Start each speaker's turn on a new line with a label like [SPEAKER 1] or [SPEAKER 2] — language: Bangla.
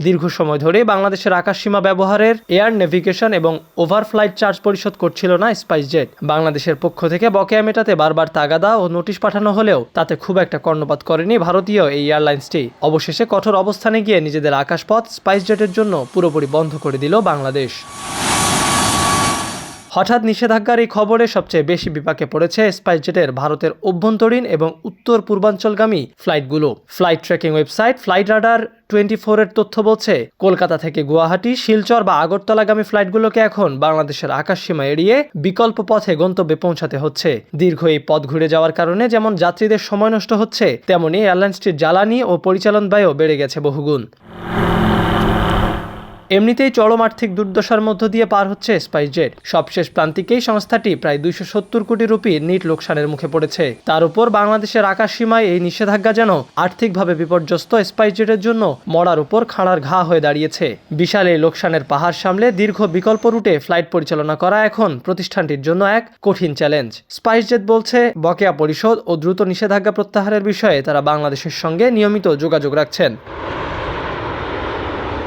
[SPEAKER 1] দীর্ঘ সময় ধরে বাংলাদেশের আকাশসীমা ব্যবহারের এয়ার নেভিগেশন এবং ওভারফ্লাইট চার্জ পরিশোধ করছিল না স্পাইসজেট। বাংলাদেশের পক্ষ থেকে বকেয়া মেটাতে বারবার তাগাদা ও নোটিশ পাঠানো হলেও তাতে খুব একটা কর্ণপাত করেনি ভারতীয় এই এয়ারলাইন্সটি। অবশেষে কঠোর অবস্থানে গিয়ে নিজেদের আকাশপথ স্পাইসজেটের জন্য পুরোপুরি বন্ধ করে দিল বাংলাদেশ। হঠাৎ নিষেধাজ্ঞার এই খবরে সবচেয়ে বেশি বিপাকে পড়েছে স্পাইসজেটের ভারতের অভ্যন্তরীণ এবং উত্তর পূর্বাঞ্চলগামী ফ্লাইটগুলো। Flight tracking website flight radar 24 এর তথ্য বলছে, কলকাতা থেকে গুয়াহাটি, শিলচর বা আগরতলাগামী ফ্লাইটগুলোকে এখন বাংলাদেশের আকাশসীমা এড়িয়ে বিকল্প পথে গন্তব্যে পৌঁছাতে হচ্ছে। দীর্ঘ এই পথ ঘুরে যাওয়ার কারণে যেমন যাত্রীদের সময় নষ্ট হচ্ছে, তেমনি এয়ারলাইন্সটির জ্বালানি ও পরিচালন ব্যয়ও বেড়ে গেছে বহুগুণ। এমনিতেই চরম আর্থিক দুর্দশার মধ্য দিয়ে পার হচ্ছে স্পাইসজেট। সবশেষ প্রান্তিকেই সংস্থাটি প্রায় 270 কোটি রুপি নিট লোকসানের মুখে পড়েছে। তার উপর বাংলাদেশের আকাশসীমায় এই নিষেধাজ্ঞা যেন আর্থিকভাবে বিপর্যস্ত স্পাইসজেটের জন্য মরার উপর খাঁড়ার ঘা হয়ে দাঁড়িয়েছে। বিশাল এই লোকসানের পাহাড় সামলে দীর্ঘ বিকল্প রুটে ফ্লাইট পরিচালনা করা এখন প্রতিষ্ঠানটির জন্য এক কঠিন চ্যালেঞ্জ। স্পাইসজেট বলছে, বকেয়া পরিশোধ ও দ্রুত নিষেধাজ্ঞা প্রত্যাহারের বিষয়ে তারা বাংলাদেশের সঙ্গে নিয়মিত যোগাযোগ রাখছেন।